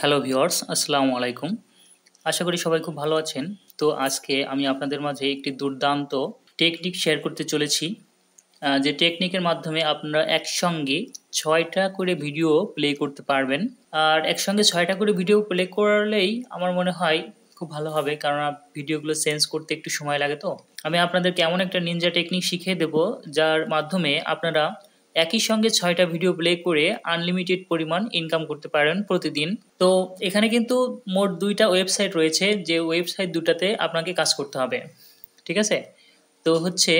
Hello viewers, আসসালামু আলাইকুম। আশা করি সবাই খুব ভালো আছেন। তো আজকে আমি আপনাদের মাঝে একটি দুর্দান্ত টেকনিক শেয়ার করতে চলেছি। যে টেকনিকের মাধ্যমে আপনারা একসঙ্গে ৬টা করে ভিডিও প্লে করতে পারবেন। আর একসঙ্গে ৬টা করে ভিডিও প্লে করলেই আমার মনে হয় খুব ভালো হবে, কারণ ভিডিওগুলো চেঞ্জ করতে একটু সময় লাগে। তো আমি আপনাদেরকে এমন একটা নিনজা টেকনিক শিখিয়ে দেব, যার মাধ্যমে আপনারা একই সঙ্গে ৬টা ভিডিও প্লে করে আনলিমিটেড পরিমাণ ইনকাম করতে পারেন প্রতিদিন। তো এখানে কিন্তু মোট ২টা ওয়েবসাইট রয়েছে, যে ওয়েবসাইট দুটাতে আপনাকে কাজ করতে হবে। ঠিক আছে? তো হচ্ছে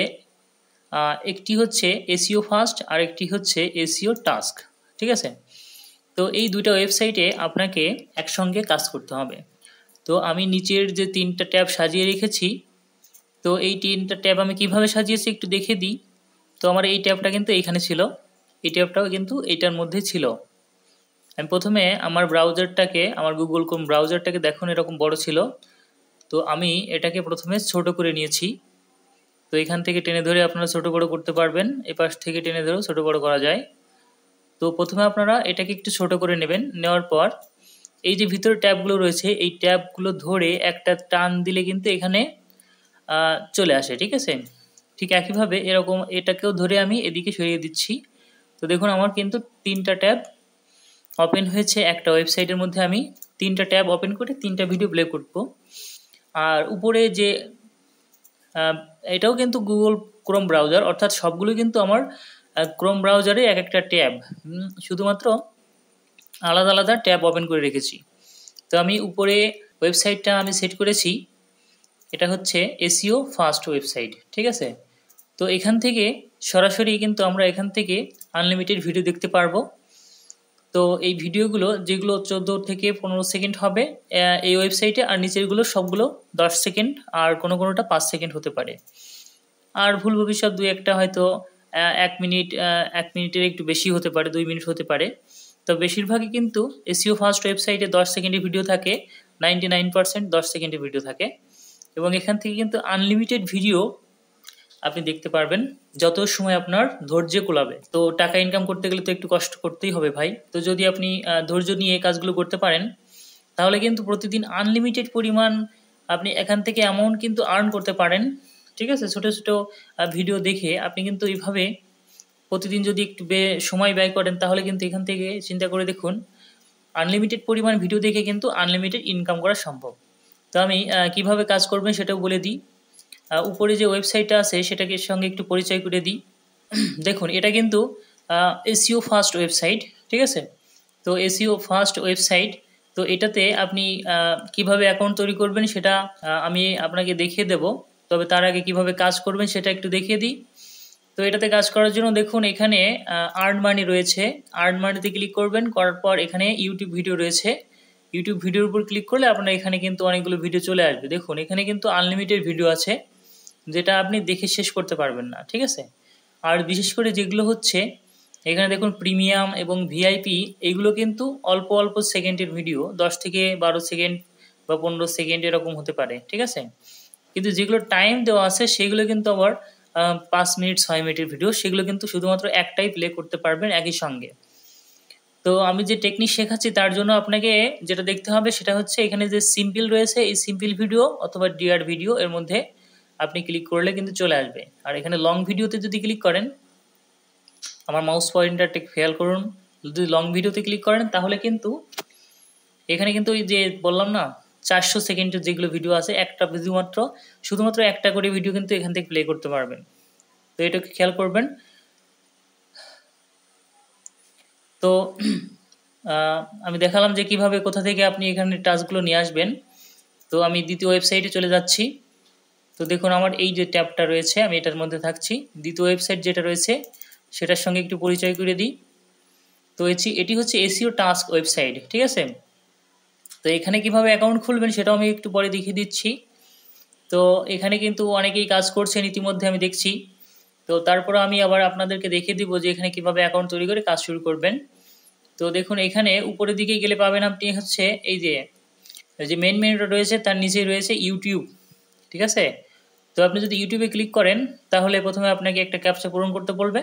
একটি হচ্ছে এসইও ফার্স্ট আর একটি হচ্ছে এসইও টাস্ক। ঠিক আছে? তো এই দুইটা ওয়েবসাইটে আপনাকে একসঙ্গে কাজ করতে হবে। তো আমি নিচের যে ৩টা ট্যাব সাজিয়ে রেখেছি, তো এই ৩টা ট্যাব আমি কিভাবে সাজিয়েছি একটু দেখে দিই। তো আমার এই ট্যাবটা কিন্তু এইখানে ছিল, এই ট্যাবটাও কিন্তু এইটার মধ্যে ছিল। আমি প্রথমে আমার ব্রাউজারটাকে, আমার গুগল ক্রোম ব্রাউজারটাকে দেখুন এরকম বড় ছিল, তো আমি এটাকে প্রথমে ছোট করে নিয়েছি। তো এখান থেকে টেনে ধরে আপনারা ছোট বড় করতে পারবেন, এপাশ থেকে টেনে ধরেও ছোট বড় করা যায়। তো প্রথমে আপনারা এটাকে একটু ছোট করে নেবেন, নেওয়ার পর এই যে ভিতরে ট্যাবগুলো রয়েছে এই ট্যাবগুলো ধরে একটা টান দিলে কিন্তু এখানে চলে আসে। ঠিক আছে? ঠিক একইভাবে এরকম এটাকেও ধরে আমি এদিকে সরিয়ে দিচ্ছি। তো দেখুন আমার কিন্তু ৩টা ট্যাব ওপেন হয়েছে একটা ওয়েবসাইটের মধ্যে। আমি ৩টা ট্যাব ওপেন করে ৩টা ভিডিও প্লে করব। আর উপরে যে এটাও কিন্তু গুগল ক্রোম ব্রাউজার, অর্থাৎ সবগুলো কিন্তু আমার ক্রোম ব্রাউজারে এক একটা ট্যাব, শুধুমাত্র আলাদা আলাদা ট্যাব ওপেন করে রেখেছি। তো আমি উপরে ওয়েবসাইটটা আমি সেট করেছি, এটা হচ্ছে এসইও ফার্স্ট ওয়েবসাইট। ঠিক আছে? তো এখান থেকে সরাসরি কিন্তু আমরা এখান থেকে আনলিমিটেড ভিডিও দেখতে পারবো। তো এই ভিডিওগুলো যেগুলো 14 থেকে 15 সেকেন্ড হবে এই ওয়েবসাইটে, আর নিচেরগুলো সবগুলো 10 সেকেন্ড আর কোনোটা 5 সেকেন্ড হতে পারে। আর ভুল ভবিষ্যৎ 2-1টা হয়তো 1 মিনিট, 1 মিনিটের একটু বেশি হতে পারে, 2 মিনিট হতে পারে। তো বেশিরভাগই কিন্তু এসইও ফার্স্ট ওয়েবসাইটে 10 সেকেন্ডের ভিডিও থাকে, 99% 10 সেকেন্ডের ভিডিও থাকে। এবং এখান থেকে কিন্তু আনলিমিটেড ভিডিও আপনি দেখতে পারবেন যত সময় আপনার ধৈর্য কুলাবে। তো টাকা ইনকাম করতে গেলে তো একটু কষ্ট করতেই হবে ভাই। তো যদি আপনি ধৈর্য নিয়ে এই কাজগুলো করতে পারেন, তাহলে কিন্তু প্রতিদিন আনলিমিটেড পরিমাণ আপনি এখান থেকে অ্যামাউন্ট কিন্তু আর্ন করতে পারেন। ঠিক আছে? ছোটো ছোটো ভিডিও দেখে আপনি কিন্তু এইভাবে প্রতিদিন যদি একটু সময় ব্যয় করেন, তাহলে কিন্তু এখান থেকে চিন্তা করে দেখুন, আনলিমিটেড পরিমাণ ভিডিও দেখে কিন্তু আনলিমিটেড ইনকাম করা সম্ভব। তো আমি কিভাবে কাজ করবেন সেটাও বলে দিই। উপরে যে ওয়েবসাইটটা আছে সেটাকে সঙ্গে একটু পরিচয় করে দিই। দেখুন এটা কিন্তু এসইও ফার্স্ট ওয়েবসাইট। ঠিক আছে? তো এসইও ফার্স্ট ওয়েবসাইট, তো এটাতে আপনি কিভাবে অ্যাকাউন্ট তৈরি করবেন সেটা আমি আপনাকে দেখিয়ে দেব। তবে তার আগে কিভাবে কাজ করবেন সেটা একটু দেখিয়ে দিই। তো এটাতে কাজ করার জন্য দেখুন এখানে আর্ন মানি রয়েছে, আর্ন মানিতে ক্লিক করবেন, করার পর এখানে ইউটিউব ভিডিও রয়েছে, ইউটিউব ভিডিওর উপর ক্লিক করলে আপনার এখানে কিন্তু অনেকগুলো ভিডিও চলে আসবে। দেখুন এখানে কিন্তু আনলিমিটেড ভিডিও আছে, যেটা আপনি দেখে শেষ করতে পারবেন না। ঠিক আছে? আর বিশেষ করে যেগুলো হচ্ছে এখানে দেখুন প্রিমিয়াম এবং ভিআইপি, এইগুলো কিন্তু অল্প অল্প সেকেন্ডের ভিডিও, 10 থেকে 12 সেকেন্ড বা 15 সেকেন্ড এরকম হতে পারে। ঠিক আছে? কিন্তু যেগুলো টাইম দেওয়া আছে সেগুলো কিন্তু আবার 5 মিনিট 6 মিনিটের ভিডিও, সেগুলো কিন্তু শুধুমাত্র একটাই প্লে করতে পারবেন একই সঙ্গে। তো আমি যে টেকনিক শেখাচ্ছি তার জন্য আপনাকে যেটা দেখতে হবে সেটা হচ্ছে এখানে যে সিম্পল রয়েছে, এই সিম্পল ভিডিও অথবা ডিআর ভিডিও এর মধ্যে আপনি ক্লিক করলে কিন্তু চলে আসবে। আর এখানে লং ভিডিওতে যদি ক্লিক করেন, আমার মাউস পয়েন্টারটা খেয়াল করুন, যদি লং ভিডিওতে ক্লিক করেন তাহলে কিন্তু এখানে কিন্তু ওই যে বললাম না 400 সেকেন্ডের যেগুলো ভিডিও আছে, একটা শুধুমাত্র একটা করে ভিডিও কিন্তু এখান থেকে প্লে করতে পারবেন। তো এটাকে খেয়াল করবেন। তো আমি দেখালাম যে কিভাবে কোথা থেকে আপনি এখানে টাস্কগুলো নিয়ে আসবেন। তো আমি দ্বিতীয় ওয়েবসাইটে চলে যাচ্ছি। তো দেখুন আমার এই যে ট্যাবটা রয়েছে আমি এটার মধ্যে থাকছি। দ্বিতীয় ওয়েবসাইট যেটা রয়েছে সেটার সঙ্গে একটু পরিচয় করে দিই। তো এটি হচ্ছে এসইও টাস্ক ওয়েবসাইট। ঠিক আছে? তো এখানে কিভাবে অ্যাকাউন্ট খুলবেন সেটাও আমি একটু পরে দেখিয়ে দিচ্ছি। তো এখানে কিন্তু অনেকেই কাজ করছেন ইতিমধ্যে আমি দেখছি। তো তারপর আমি আবার আপনাদেরকে দেখিয়ে দিব যে এখানে কিভাবে অ্যাকাউন্ট তৈরি করে কাজ শুরু করবেন। তো দেখুন এখানে উপরের দিকে গেলে পাবেন আপনি হচ্ছে এই যে মেন মেনুটা রয়েছে তার নিচেই রয়েছে ইউটিউব। ঠিক আছে? তো আপনি যদি ইউটিউবে ক্লিক করেন তাহলে প্রথমে আপনাকে একটা ক্যাপচা পূরণ করতে বলবে,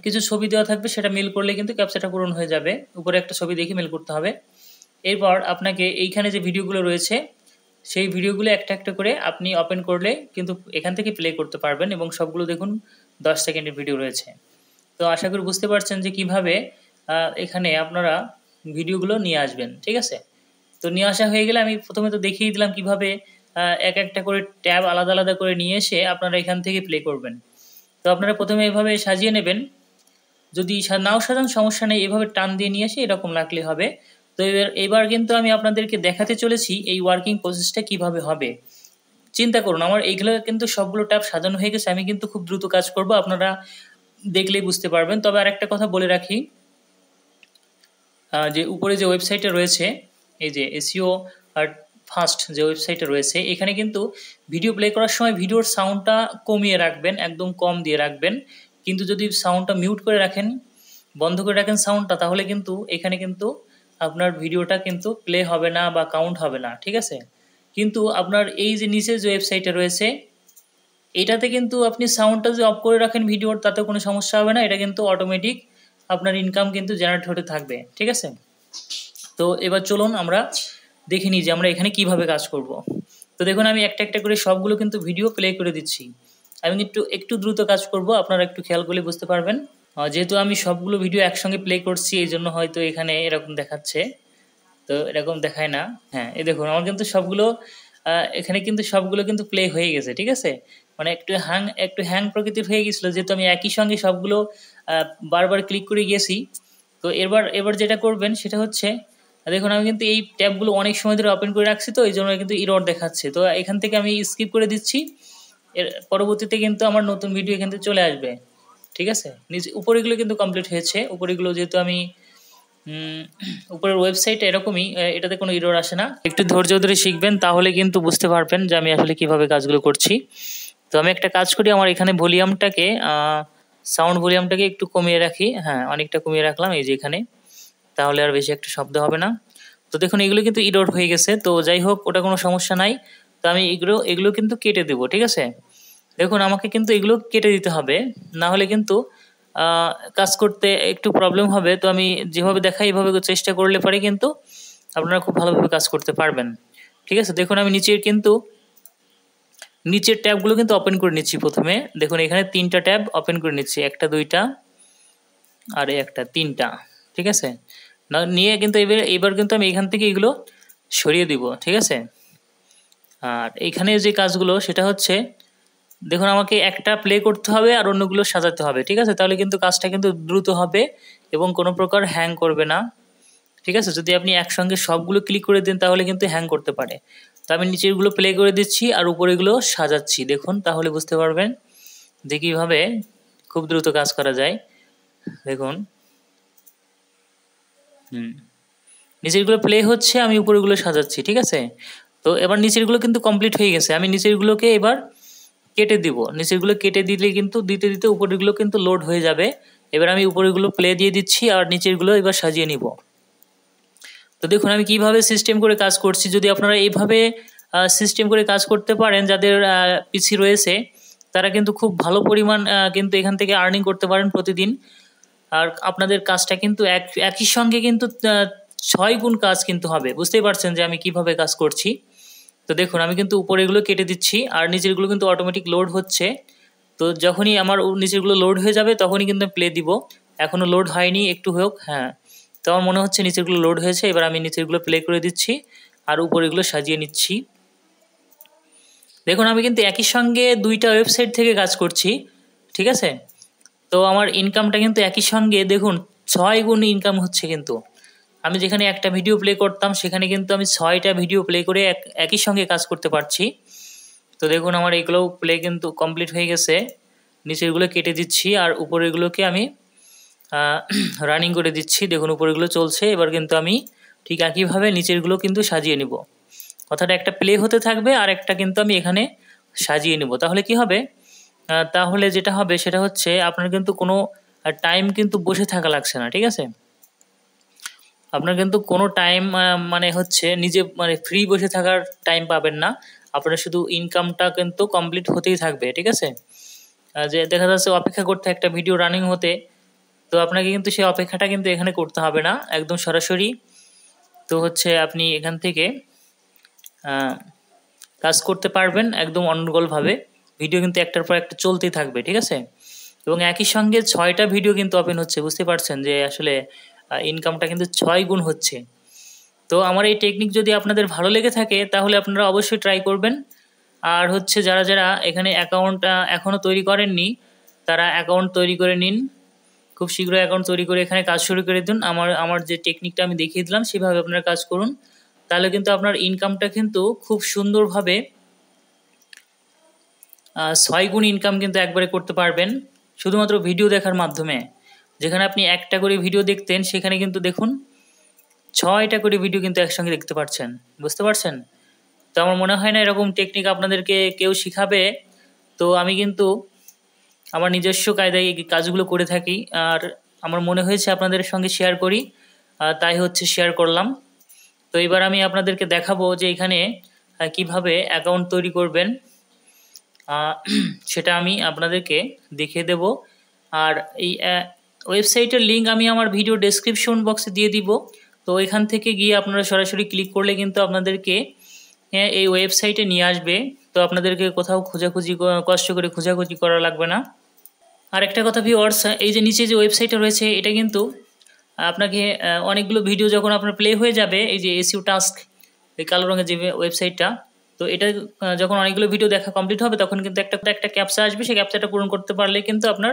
কিছু ছবি দেওয়া থাকবে, সেটা মেল করলে কিন্তু ক্যাপচাটা পূরণ হয়ে যাবে। উপরে একটা ছবি দেখে মেল করতে হবে। এরপর আপনাকে এইখানে যে ভিডিওগুলো রয়েছে সেই ভিডিওগুলো একটা একটা করে আপনি ওপেন করলে কিন্তু এখান থেকে প্লে করতে পারবেন, এবং সবগুলো দেখুন 10 সেকেন্ডের ভিডিও রয়েছে। তো আশা করি বুঝতে পারছেন যে কিভাবে এখানে আপনারা ভিডিওগুলো নিয়ে আসবেন। ঠিক আছে, তো নিয়ে আসা হয়ে গেলে আমি প্রথমে তো দেখিয়ে দিলাম কিভাবে এক একটা করে ট্যাব আলাদা আলাদা করে নিয়ে এসে আপনারা এখান থেকে প্লে করবেন। তো আপনারা প্রথমে এভাবে সাজিয়ে নেবেন, যদি নাও সাজান সমস্যা নেই, এভাবে টান দিয়ে নিয়ে এসে এরকম রাখলে হবে। তো এবার কিন্তু আমি আপনাদেরকে দেখাতে চলেছি এই ওয়ার্কিং প্রসেসটা কিভাবে হবে। চিন্তা করুন, আমার এইগুলো কিন্তু সবগুলো ট্যাব সাজানো হয়ে গেছে, আমি কিন্তু খুব দ্রুত কাজ করব, আপনারা দেখলেই বুঝতে পারবেন। তবে আরেকটা কথা বলে রাখি, যে উপরে যে ওয়েবসাইটটা রয়েছে, এই যে এসইও আর ফার্স্ট যে ওয়েবসাইটটা রয়েছে, এখানে কিন্তু ভিডিও প্লে করার সময় ভিডিওর সাউন্ডটা কমিয়ে রাখবেন, একদম কম দিয়ে রাখবেন। কিন্তু যদি সাউন্ডটা মিউট করে রাখেন, বন্ধ করে রাখেন সাউন্ডটা, তাহলে কিন্তু এখানে কিন্তু আপনার ভিডিওটা কিন্তু প্লে হবে না বা কাউন্ট হবে না। ঠিক আছে, কিন্তু আপনার এই যে নিচে যে ওয়েবসাইটটা রয়েছে এটাতে কিন্তু আপনি সাউন্ডটা যদি অফ করে রাখেন ভিডিওর, তাতে কোনো সমস্যা হবে না, এটা কিন্তু অটোমেটিক আপনার ইনকাম কিন্তু জেনারেট হতে থাকবে। ঠিক আছে, তো এবার চলুন আমরা দেখে নিই যে আমরা এখানে কিভাবে কাজ করব। তো দেখুন আমি একটা একটা করে সবগুলো কিন্তু ভিডিও প্লে করে দিচ্ছি। আমি একটু দ্রুত কাজ করব, আপনারা একটু খেয়াল করলে বুঝতে পারবেন। যেহেতু আমি সবগুলো ভিডিও একসঙ্গে প্লে করছি এই জন্য হয়তো এখানে এরকম দেখাচ্ছে, তো এরকম দেখায় না। হ্যাঁ, এই দেখুন আমার কিন্তু সবগুলো এখানে কিন্তু সবগুলো কিন্তু প্লে হয়ে গেছে। ঠিক আছে, মানে একটু হ্যাং প্রকৃতির হয়ে গেছিলো, যেহেতু আমি একই সঙ্গে সবগুলো বারবার ক্লিক করে গিয়েছি। তো এবার যেটা করবেন সেটা হচ্ছে, দেখুন আমি কিন্তু এই ট্যাবগুলো অনেক সময় ধরে ওপেন করে রাখছি, তো এই জন্য কিন্তু এরর দেখাচ্ছে। তো এখান থেকে আমি স্কিপ করে দিচ্ছি, এর পরবর্তীতে কিন্তু আমার নতুন ভিডিও এখান থেকে চলে আসবে। ঠিক আছে, উপরেগুলো কিন্তু কমপ্লিট হয়েছে, উপরেগুলো যেহেতু আমি উপরের ওয়েবসাইটটা এরকমই, এটাতে কোনো এরর আসে না। একটু ধৈর্য ধরে শিখবেন, তাহলে কিন্তু বুঝতে পারবেন যে আমি আসলে কিভাবে কাজগুলো করছি। তো আমি একটা কাজ করি, আমার এখানে ভলিউমটাকে সাউন্ড ভলিউমটাকে একটু কমিয়ে রাখি। হ্যাঁ, অনেকটা কমিয়ে রাখলাম এই যে এখানে, তাহলে আর বেশি একটা শব্দ হবে না। তো দেখুন এগুলো কিন্তু এরর হয়ে গেছে, তো যাই হোক ওটা কোনো সমস্যা নাই। তো আমি এগুলো কিন্তু কেটে দেবো। ঠিক আছে, দেখুন আমাকে কিন্তু এগুলো কেটে দিতে হবে, না হলে কিন্তু কাজ করতে একটু প্রবলেম হবে। তো আমি যেভাবে দেখাই এভাবে চেষ্টা করলে পরে কিন্তু আপনারা খুব ভালোভাবে কাজ করতে পারবেন। ঠিক আছে, দেখুন আমি নিচের ট্যাবগুলো কিন্তু ওপেন করে নিচ্ছি। প্রথমে দেখুন এখানে 3টা ট্যাব ওপেন করে নিচ্ছি, 1টা 2টা আর একটা 3টা। ঠিক আছে, না নিয়ে কিন্তু এবার কিন্তু আমি এখান থেকে এগুলো সরিয়ে দিব। ঠিক আছে, আর এইখানে যে কাজগুলো সেটা হচ্ছে, দেখুন আমাকে একটা প্লে করতে হবে আর অন্যগুলো সাজাতে হবে। ঠিক আছে, তাহলে কিন্তু কাজটা কিন্তু দ্রুত হবে এবং কোনো প্রকার হ্যাং করবে না। ঠিক আছে, যদি আপনি একসঙ্গে সবগুলো ক্লিক করে দেন তাহলে কিন্তু হ্যাং করতে পারে। তো আমি নিচেরগুলো প্লে করে দিচ্ছি আর উপরেগুলো সাজাচ্ছি, দেখুন তাহলে বুঝতে পারবেন যে কীভাবে খুব দ্রুত কাজ করা যায়। দেখুন নিচেরগুলো প্লে হচ্ছে, আমি উপরেগুলো সাজাচ্ছি। ঠিক আছে, তো এবার নিচেরগুলো কিন্তু কমপ্লিট হয়ে গেছে, আমি নিচেরগুলোকে এবার কেটে দিব। নিচেরগুলো কেটে দিলে কিন্তু দিতে দিতে উপরেরগুলো কিন্তু লোড হয়ে যাবে। এবার আমি উপরেরগুলো প্লে দিয়ে দিচ্ছি আর নিচেরগুলো এবার সাজিয়ে নিব। তো দেখুন আমি কিভাবে সিস্টেম করে কাজ করছি। যদি আপনারা এইভাবে সিস্টেম করে কাজ করতে পারেন, যাদের পিসি রয়েছে তারা কিন্তু খুব ভালো পরিমাণ কিন্তু এখান থেকে আর্নিং করতে পারেন প্রতিদিন। আর আপনাদের কাজটা কিন্তু একই সঙ্গে কিন্তু 6 গুণ কাজ কিন্তু হবে। বুঝতেই পারছেন যে আমি কিভাবে কাজ করছি। তো দেখুন আমি কিন্তু উপরেগুলো কেটে দিচ্ছি আর নিচেরগুলো কিন্তু অটোমেটিক লোড হচ্ছে। তো যখনই আমার নিচেরগুলো লোড হয়ে যাবে তখনই কিন্তু প্লে দিব। এখনও লোড হয়নি, একটু হোক। হ্যাঁ, তো আমার মনে হচ্ছে নিচেরগুলো লোড হয়েছে। এবার আমি নিচেরগুলো প্লে করে দিচ্ছি আর উপরেগুলো সাজিয়ে নিচ্ছি। দেখুন আমি কিন্তু একই সঙ্গে 2টা ওয়েবসাইট থেকে কাজ করছি। ঠিক আছে, তো আমার ইনকামটা কিন্তু একই সঙ্গে দেখুন 6 গুণ ইনকাম হচ্ছে। কিন্তু আমি যেখানে একটা ভিডিও প্লে করতাম সেখানে কিন্তু আমি 6টা ভিডিও প্লে করে একই সঙ্গে কাজ করতে পারছি। তো দেখুন আমার এগুলো প্লে কিন্তু কমপ্লিট হয়ে গেছে। নিচেরগুলো কেটে দিচ্ছি আর উপরেরগুলোকে আমি রানিং করে দিচ্ছি। দেখুন উপরেগুলো চলছে। এবার কিন্তু আমি ঠিক একইভাবে নিচেরগুলো কিন্তু সাজিয়ে নিব। অর্থাৎ একটা প্লে হতে থাকবে আর একটা কিন্তু আমি এখানে সাজিয়ে নিব। তাহলে কি হবে, তাহলে যেটা হবে সেটা হচ্ছে আপনার কিন্তু কোনো টাইম কিন্তু বসে থাকা লাগছে না। ঠিক আছে, আপনার কিন্তু কোনো টাইম মানে হচ্ছে নিজে মানে ফ্রি বসে থাকার টাইম পাবেন না। আপনার শুধু ইনকামটা কিন্তু কমপ্লিট হতেই থাকবে। ঠিক আছে, যে দেখা যাচ্ছে অপেক্ষা করতে একটা ভিডিও রানিং হতে, তো আপনাকে কিন্তু সেই অপেক্ষাটা কিন্তু এখানে করতে হবে না। একদম সরাসরি তো হচ্ছে আপনি এখান থেকে কাজ করতে পারবেন একদম অনর্গলভাবে। ভিডিও কিন্তু একটার পর একটা চলতেই থাকবে, ঠিক আছে? এবং একই সঙ্গে 6টা ভিডিও কিন্তু ওপেন হচ্ছে, বুঝতে পারছেন যে আসলে ইনকামটা কিন্তু 6 গুণ হচ্ছে। তো আমার এই টেকনিক যদি আপনাদের ভালো লেগে থাকে তাহলে আপনারা অবশ্যই ট্রাই করবেন। আর হচ্ছে যারা যারা এখানে অ্যাকাউন্ট এখনও তৈরি করেননি তারা অ্যাকাউন্ট তৈরি করে নিন, খুব শীঘ্রই অ্যাকাউন্ট তৈরি করে এখানে কাজ শুরু করে দিন। আমার যে টেকনিকটা আমি দেখিয়ে দিলাম সেভাবে আপনারা কাজ করুন, তাহলে কিন্তু আপনার ইনকামটা কিন্তু খুব সুন্দরভাবে 6 গুণ ইনকাম কিন্তু একবারে করতে পারবেন শুধুমাত্র ভিডিও দেখার মাধ্যমে। যেখানে আপনি একটা করে ভিডিও দেখতেন সেখানে কিন্তু দেখুন 6টা করে ভিডিও কিন্তু একসঙ্গে দেখতে পাচ্ছেন, বুঝতে পারছেন? তো আমার মনে হয় না এরকম টেকনিক আপনাদেরকে কেউ শিখাবে। তো আমি কিন্তু আমার নিজস্ব কায়দায় এই কাজগুলো করে থাকি, আর আমার মনে হয়েছে আপনাদের সঙ্গে শেয়ার করি, তাই হচ্ছে শেয়ার করলাম। তো এবার আমি আপনাদেরকে দেখাবো যে এখানে কিভাবে অ্যাকাউন্ট তৈরি করবেন, সেটা আমি আপনাদেরকে দেখিয়ে দেব। আর এই ওয়েবসাইটের লিঙ্ক আমি আমার ভিডিও ডেসক্রিপশন বক্সে দিয়ে দিব। তো এখান থেকে গিয়ে আপনারা সরাসরি ক্লিক করলে কিন্তু আপনাদেরকে এই ওয়েবসাইটে নিয়ে আসবে। তো আপনাদেরকে কোথাও কষ্ট করে খোঁজাখুঁজি করা লাগবে না। আর একটা কথা ভিউয়ার্স, এই যে নিচে যে ওয়েবসাইটটা রয়েছে এটা কিন্তু আপনাকে অনেকগুলো ভিডিও যখন আপনার প্লে হয়ে যাবে, এই যে এসইও টাস্ক, এই কালো রঙের যে ওয়েবসাইটটা, তো এটা যখন অনেকগুলো ভিডিও দেখা কমপ্লিট হবে তখন কিন্তু একটা ক্যাপচা আসবে, সেই ক্যাপচাটা পূরণ করতে পারলে কিন্তু আপনার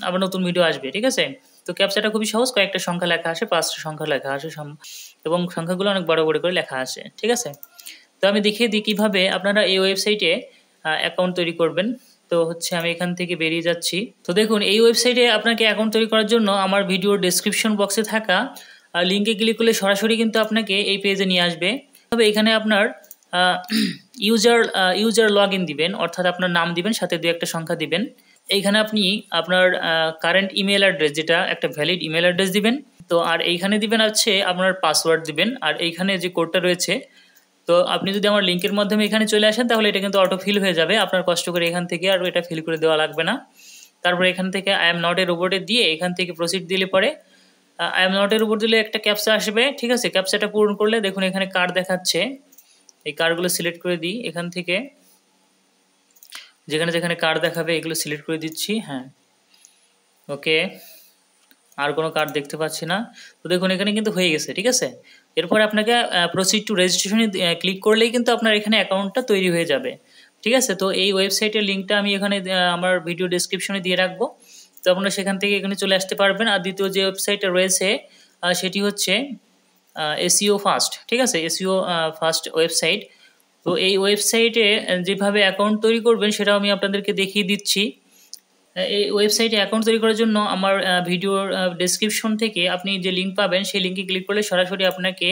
আবার নতুন ভিডিও আসবে, ঠিক আছে? তো ক্যাপচাটা খুবই সহজ, কয়েকটা সংখ্যা লেখা আসে, 5টা সংখ্যা লেখা আসে এবং সংখ্যাগুলো অনেক বড় বড় করে লেখা আসে, ঠিক আছে? তো আমি দেখিয়ে দিই কীভাবে আপনারা এই ওয়েবসাইটে অ্যাকাউন্ট তৈরি করবেন। তো হচ্ছে আমি এখান থেকে বেরিয়ে যাচ্ছি। তো দেখুন এই ওয়েবসাইটে আপনাকে অ্যাকাউন্ট তৈরি করার জন্য আমার ভিডিওর ডেসক্রিপশন বক্সে থাকা লিঙ্কে ক্লিক করলে সরাসরি কিন্তু আপনাকে এই পেজে নিয়ে আসবে। তবে এখানে আপনার ইউজার লগ ইন দিবেন, অর্থাৎ আপনার নাম দিবেন, সাথে 2-1টা সংখ্যা দিবেন। এইখানে আপনি আপনার কারেন্ট ইমেল অ্যাড্রেস, যেটা একটা ভ্যালিড ইমেল অ্যাড্রেস দিবেন। তো আর এইখানে দিবেন হচ্ছে আপনার পাসওয়ার্ড দিবেন, আর এইখানে যে কোডটা রয়েছে, তো আপনি যদি আমার লিঙ্কের মাধ্যমে এখানে চলে আসেন তাহলে এটা কিন্তু অটো ফিল হয়ে যাবে, আপনার কষ্ট করে এখান থেকে আর এটা ফিল করে দেওয়া লাগবে না। তারপরে এখান থেকে আই এম নট এর রোবটে দিয়ে এখান থেকে প্রসিড দিলে পরে আই এম নট এর উপর দিলে একটা ক্যাপচা আসবে, ঠিক আছে? ক্যাপচাটা পূরণ করলে দেখুন এখানে কার্ড দেখাচ্ছে, এই কার্ডগুলো সিলেক্ট করে দিই এখান থেকে, যেখানে যেখানে কার্ড দেখাবে এগুলো সিলেক্ট করে দিচ্ছি। হ্যাঁ, ওকে, আর কোনো কার্ড দেখতে পাচ্ছি না। তো দেখুন এখানে কিন্তু হয়ে গেছে, ঠিক আছে? এরপরে আপনাকে প্রসিড টু রেজিস্ট্রেশনে ক্লিক করলেই কিন্তু আপনার এখানে অ্যাকাউন্টটা তৈরি হয়ে যাবে, ঠিক আছে? তো এই ওয়েবসাইটের লিঙ্কটা আমি এখানে আমার ভিডিও ডেসক্রিপশনে দিয়ে রাখবো, তো আপনারা সেখান থেকে এখানে চলে আসতে পারবেন। আর দ্বিতীয় যে ওয়েবসাইটটা রয়েছে সেটি হচ্ছে এসইও ফার্স্ট, ঠিক আছে? SEO first website. তো এই ওয়েবসাইটে যেভাবে অ্যাকাউন্ট তৈরি করবেন সেটাও আমি আপনাদেরকে দেখিয়ে দিচ্ছি। এই ওয়েবসাইটে অ্যাকাউন্ট তৈরি করার জন্য আমার ভিডিওর ডেসক্রিপশন থেকে আপনি যে লিঙ্ক পাবেন সেই লিঙ্কে ক্লিক করলে সরাসরি আপনাকে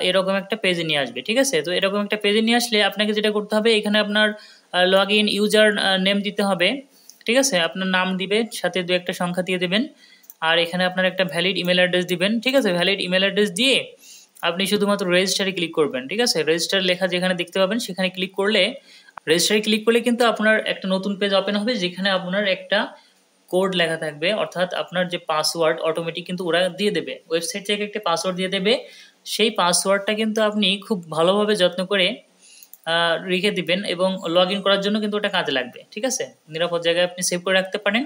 এরকম একটা পেজে নিয়ে আসবে, ঠিক আছে? তো এরকম একটা পেজে নিয়ে আসলে আপনাকে যেটা করতে হবে, এখানে আপনার লগ ইন ইউজার নেম দিতে হবে, ঠিক আছে? আপনার নাম দিবে, সাথে 2-1টা সংখ্যা দিয়ে দেবেন, আর এখানে আপনার একটা ভ্যালিড ইমেল অ্যাড্রেস দিবেন, ঠিক আছে? ভ্যালিড ইমেল অ্যাড্রেস দিয়ে আপনি শুধুমাত্র রেজিস্টারে ক্লিক করবেন, ঠিক আছে? রেজিস্টার লেখা যেখানে দেখতে পাবেন সেখানে ক্লিক করলে, রেজিস্টারে ক্লিক করলে কিন্তু আপনার একটা নতুন পেজ ওপেন হবে, যেখানে আপনার একটা কোড লেখা থাকবে, অর্থাৎ আপনার যে পাসওয়ার্ড অটোমেটিক কিন্তু ওরা দিয়ে দেবে, ওয়েবসাইট থেকে একটা পাসওয়ার্ড দিয়ে দেবে। সেই পাসওয়ার্ডটা কিন্তু আপনি খুব ভালোভাবে যত্ন করে রেখে দিবেন এবং লগ ইন করার জন্য কিন্তু ওটা কাজে লাগবে, ঠিক আছে? নিরাপদ জায়গায় আপনি সেভ করে রাখতে পারেন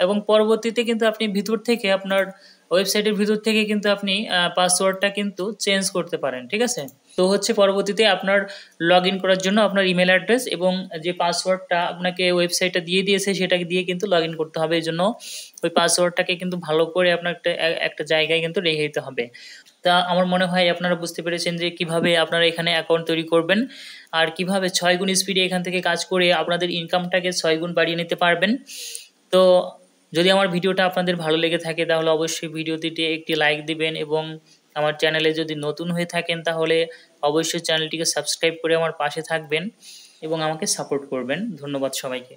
এবং পরবর্তীতে কিন্তু আপনি ভিতর থেকে আপনার ওয়েবসাইটের ভিতর থেকে কিন্তু আপনি পাসওয়ার্ডটা কিন্তু চেঞ্জ করতে পারেন, ঠিক আছে? তো হচ্ছে পরবর্তীতে আপনার লগ ইন করার জন্য আপনার ইমেল অ্যাড্রেস এবং যে পাসওয়ার্ডটা আপনাকে ওয়েবসাইটটা দিয়ে দিয়েছে সেটাকে দিয়ে কিন্তু লগ ইন করতে হবে। এই জন্য ওই পাসওয়ার্ডটাকে কিন্তু ভালো করে আপনার একটা জায়গায় কিন্তু রেখে দিতে হবে। তা আমার মনে হয় আপনারা বুঝতে পেরেছেন যে কিভাবে আপনারা এখানে অ্যাকাউন্ট তৈরি করবেন আর কিভাবে 6 গুণ স্পিডে এখান থেকে কাজ করে আপনাদের ইনকামটাকে 6 গুণ বাড়িয়ে নিতে পারবেন। তো যদি আমার ভিডিওটা আপনাদের ভালো লেগে থাকে তাহলে অবশ্যই ভিডিওটিতে একটি লাইক দিবেন এবং আমার চ্যানেলে যদি নতুন হয়ে থাকেন তাহলে অবশ্যই চ্যানেলটিকে সাবস্ক্রাইব করে আমার পাশে থাকবেন এবং আমাকে সাপোর্ট করবেন। ধন্যবাদ সবাইকে।